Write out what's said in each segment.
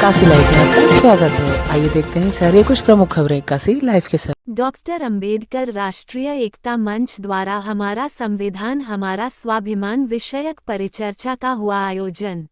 Kashi live में आपका स्वागत है। आइए देखते हैं सारे कुछ प्रमुख खबरें काशी लाइव के साथ। डॉक्टर अंबेडकर राष्ट्रीय एकता मंच द्वारा हमारा संविधान हमारा स्वाभिमान विषयक परिचर्चा का हुआ आयोजन।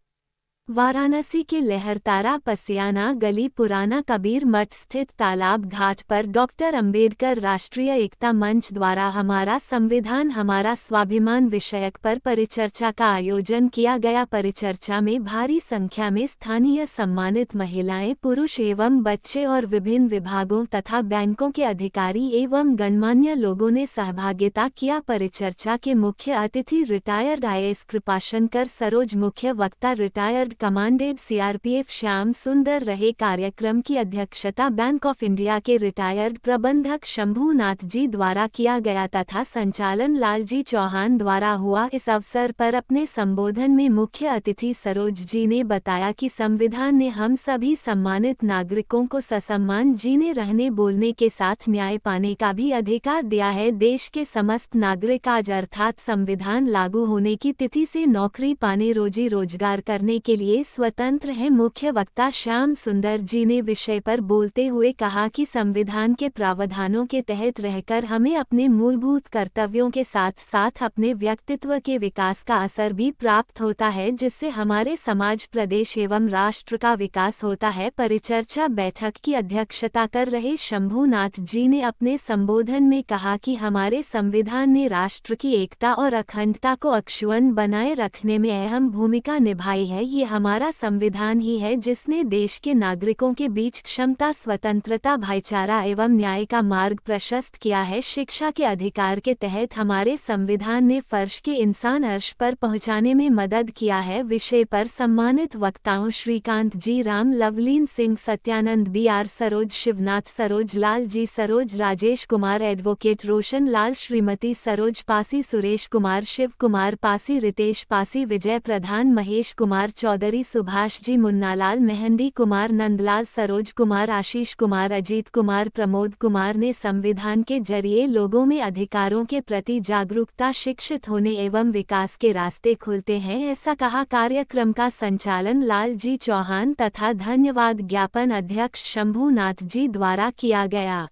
वाराणसी के लहरतारा पसियाना गली पुराना कबीर मठ स्थित तालाब घाट पर डॉक्टर अंबेडकर राष्ट्रीय एकता मंच द्वारा हमारा संविधान हमारा स्वाभिमान विषयक पर परिचर्चा का आयोजन किया गया। परिचर्चा में भारी संख्या में स्थानीय सम्मानित महिलाएं, पुरुष एवं बच्चे और विभिन्न विभागों तथा बैंकों के अधिकारी एवं गणमान्य लोगों ने सहभागिता किया। परिचर्चा के मुख्य अतिथि रिटायर्ड IAS कृपाशंकर सरोज, मुख्य वक्ता रिटायर्ड कमांडेंट CRPF श्याम सुंदर रहे। कार्यक्रम की अध्यक्षता बैंक ऑफ इंडिया के रिटायर्ड प्रबंधक शंभूनाथ जी द्वारा किया गया तथा संचालन लालजी चौहान द्वारा हुआ। इस अवसर पर अपने संबोधन में मुख्य अतिथि सरोज जी ने बताया कि संविधान ने हम सभी सम्मानित नागरिकों को ससम्मान जीने, रहने, बोलने के साथ न्याय पाने का भी अधिकार दिया है। देश के समस्त नागरिक आज अर्थात संविधान लागू होने की तिथि से नौकरी पाने, रोजी रोजगार करने के लिए स्वतंत्र है। मुख्य वक्ता श्याम सुंदर जी ने विषय पर बोलते हुए कहा कि संविधान के प्रावधानों के तहत रहकर हमें अपने मूलभूत कर्तव्यों के साथ साथ अपने व्यक्तित्व के विकास का असर भी प्राप्त होता है, जिससे हमारे समाज, प्रदेश एवं राष्ट्र का विकास होता है। परिचर्चा बैठक की अध्यक्षता कर रहे शंभूनाथ जी ने अपने संबोधन में कहा कि हमारे संविधान ने राष्ट्र की एकता और अखंडता को अक्षुण्ण बनाए रखने में अहम भूमिका निभाई है। ये हमारा संविधान ही है जिसने देश के नागरिकों के बीच क्षमता, स्वतंत्रता, भाईचारा एवं न्याय का मार्ग प्रशस्त किया है। शिक्षा के अधिकार के तहत हमारे संविधान ने फर्श के इंसान अर्श पर पहुंचाने में मदद किया है। विषय पर सम्मानित वक्ताओं श्रीकांत जी, राम, लवलीन सिंह, सत्यानंद BR सरोज, शिवनाथ सरोज, लाल जी सरोज, राजेश कुमार, एडवोकेट रोशन लाल, श्रीमती सरोज पासी, सुरेश कुमार, शिव कुमार पासी, रितेश पासी, विजय प्रधान, महेश कुमार चौधरी, सुभाष जी, मुन्नालाल, मेहंदी कुमार, नंदलाल, सरोज कुमार, आशीष कुमार, अजीत कुमार, प्रमोद कुमार ने संविधान के जरिए लोगों में अधिकारों के प्रति जागरूकता, शिक्षित होने एवं विकास के रास्ते खुलते हैं, ऐसा कहा। कार्यक्रम का संचालन लालजी चौहान तथा धन्यवाद ज्ञापन अध्यक्ष शंभूनाथ जी द्वारा किया गया।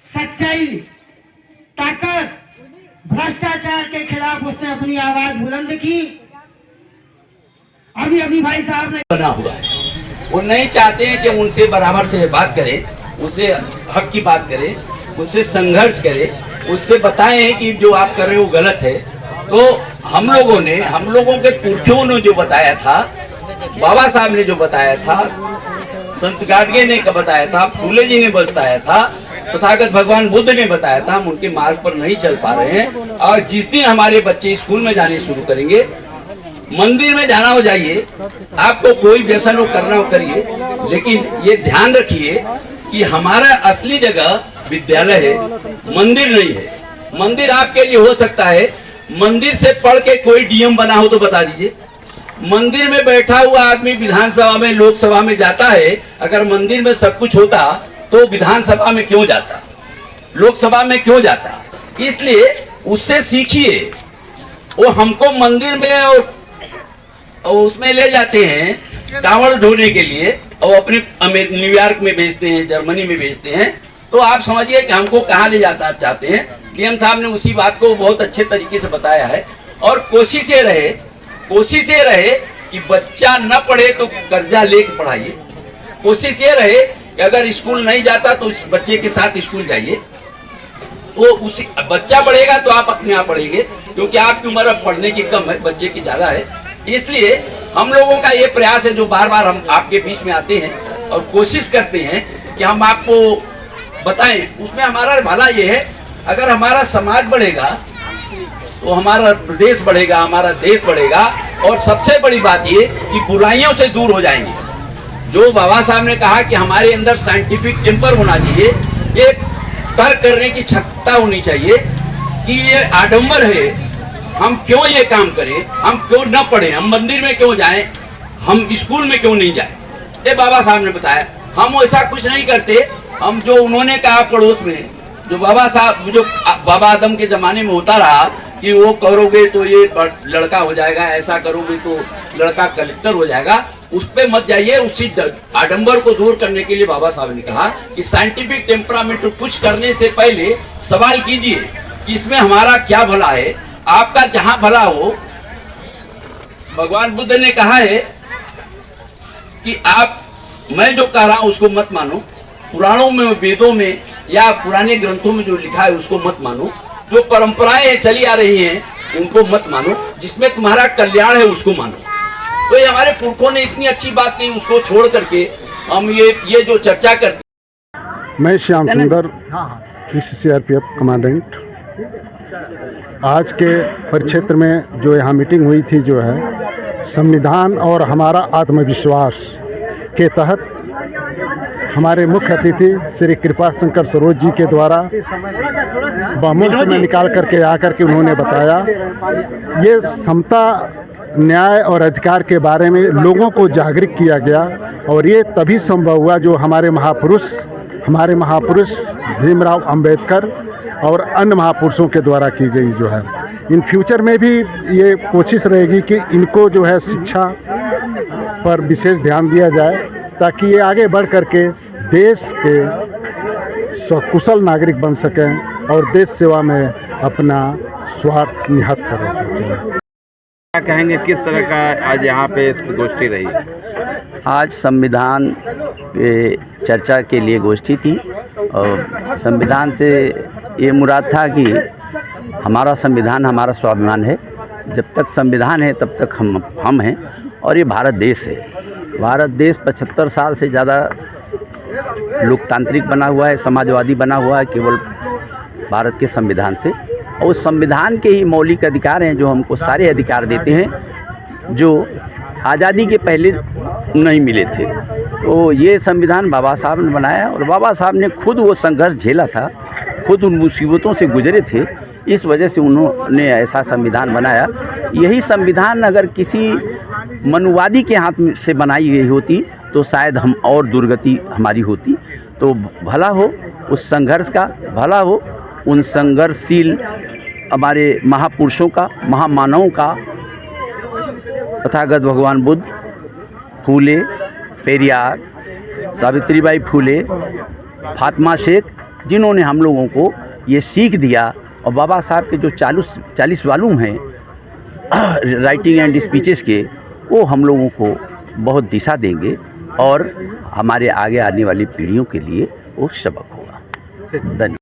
सच्चाई, ताकत, भ्रष्टाचार के खिलाफ उसने अपनी आवाज बुलंद की। अभी भाई साहब ने बना हुआ है, वो नहीं चाहते हैं कि उनसे बराबर से बात करें, उनसे हक की बात करें, उनसे संघर्ष करें, उससे बताएं कि जो आप कर रहे हो गलत है। तो हम लोगों के पुरखों ने जो बताया था, बाबा साहब ने जो बताया था, संत गाडगे ने बताया था, फूले जी ने बताया था, तथागत भगवान बुद्ध ने बताया था, हम उनके मार्ग पर नहीं चल पा रहे हैं। और जिस दिन हमारे बच्चे स्कूल में जाने शुरू करेंगे, मंदिर में जाना हो जाइए, आपको कोई व्यसन हो करना हो करिए, लेकिन ये ध्यान रखिए कि हमारा असली जगह विद्यालय है, मंदिर नहीं है। मंदिर आपके लिए हो सकता है, मंदिर से पढ़ के कोई DM बना हो तो बता दीजिए। मंदिर में बैठा हुआ आदमी विधानसभा में, लोकसभा में जाता है। अगर मंदिर में सब कुछ होता तो विधानसभा में क्यों जाता, लोकसभा में क्यों जाता? इसलिए उससे सीखिए। वो हमको मंदिर में और उसमें ले जाते हैं कांवड़ ढोने के लिए, और अपने न्यूयॉर्क में भेजते हैं, जर्मनी में भेजते हैं। तो आप समझिए कि हमको कहाँ ले जाता चाहते हैं। DM साहब ने उसी बात को बहुत अच्छे तरीके से बताया है। और कोशिश ये रहे कि बच्चा न पढ़े तो कर्जा लेके पढ़ाइए। कोशिश ये रहे कि अगर स्कूल नहीं जाता तो उस बच्चे के साथ स्कूल जाइए। तो उसी बच्चा पढ़ेगा तो आप अपने आप पढ़ेंगे, क्योंकि आपकी उम्र अब पढ़ने की कम है, बच्चे की ज़्यादा है। इसलिए हम लोगों का ये प्रयास है, जो बार बार हम आपके बीच में आते हैं और कोशिश करते हैं कि हम आपको बताएं। उसमें हमारा भला ये है, अगर हमारा समाज बढ़ेगा तो हमारा प्रदेश बढ़ेगा, हमारा देश बढ़ेगा। और सबसे बड़ी बात ये कि बुराइयों से दूर हो जाएंगे। जो बाबा साहब ने कहा कि हमारे अंदर साइंटिफिक टेम्पर होना चाहिए, ये तर्क करने की क्षमता होनी चाहिए कि ये आडंबर है, हम क्यों ये काम करें, हम क्यों न पढ़ें, हम मंदिर में क्यों जाएं, हम स्कूल में क्यों नहीं जाएं। ये बाबा साहब ने बताया। हम ऐसा कुछ नहीं करते। हम जो उन्होंने कहा पड़ोस में, जो बाबा साहब, जो बाबा आदम के ज़माने में होता रहा कि वो करोगे तो ये लड़का हो जाएगा, ऐसा करोगे तो लड़का कलेक्टर हो जाएगा, उस पर मत जाइए। उसी आडंबर को दूर करने के लिए बाबा साहब ने कहा कि साइंटिफिक टेम्परामेंट कुछ करने से पहले सवाल कीजिए कि इसमें हमारा क्या भला है, आपका जहां भला हो। भगवान बुद्ध ने कहा है कि आप, मैं जो कह रहा हूं उसको मत मानो, पुराणों में, वेदों में या पुराने ग्रंथों में जो लिखा है उसको मत मानो, जो परंपराएं चली आ रही हैं उनको मत मानो, जिसमें तुम्हारा कल्याण है उसको मानो। तो ये हमारे पुरखों ने इतनी अच्छी बात की, उसको छोड़ करके हम ये जो चर्चा करते। मैं श्याम सुंदर, CRPF कमांडेंट। आज के परिक्षेत्र में जो यहाँ मीटिंग हुई थी, जो है संविधान और हमारा आत्मविश्वास के तहत हमारे मुख्य अतिथि श्री कृपा शंकर सरोज जी के द्वारा बहुमूल्य समय निकाल करके आकर के उन्होंने बताया ये समता, न्याय और अधिकार के बारे में लोगों को जागरूक किया गया। और ये तभी संभव हुआ जो हमारे महापुरुष भीमराव अंबेडकर और अन्य महापुरुषों के द्वारा की गई जो है। इन फ्यूचर में भी ये कोशिश रहेगी कि इनको जो है शिक्षा पर विशेष ध्यान दिया जाए, ताकि ये आगे बढ़ करके देश के सकुशल नागरिक बन सकें और देश सेवा में अपना स्वार्थ निहत कर सकें। क्या कहेंगे, किस तरह का आज यहाँ पे गोष्ठी रही? आज संविधान पे चर्चा के लिए गोष्ठी थी और संविधान से ये मुराद था कि हमारा संविधान हमारा स्वाभिमान है। जब तक संविधान है तब तक हम हैं और ये भारत देश है। भारत देश 75 साल से ज़्यादा लोकतांत्रिक बना हुआ है, समाजवादी बना हुआ है केवल भारत के संविधान से। और उस संविधान के ही मौलिक अधिकार हैं जो हमको सारे अधिकार देते हैं जो आज़ादी के पहले नहीं मिले थे। तो ये संविधान बाबा साहब ने बनाया और बाबा साहब ने खुद वो संघर्ष झेला था, खुद उन मुसीबतों से गुजरे थे, इस वजह से उन्होंने ऐसा संविधान बनाया। यही संविधान अगर किसी मनुवादी के हाथ से बनाई गई होती तो शायद हम और दुर्गति हमारी होती। तो भला हो उस संघर्ष का, भला हो उन संघर्षशील हमारे महापुरुषों का, महामानवों का, तथागत भगवान बुद्ध, फूले, पेरियार, सावित्रीबाई फूले, फातिमा शेख, जिन्होंने हम लोगों को ये सीख दिया। और बाबा साहब के जो 40 वॉल्यूम हैं राइटिंग एंड स्पीचेस के, वो हम लोगों को बहुत दिशा देंगे और हमारे आगे आने वाली पीढ़ियों के लिए वो सबक होगा। धन्यवाद।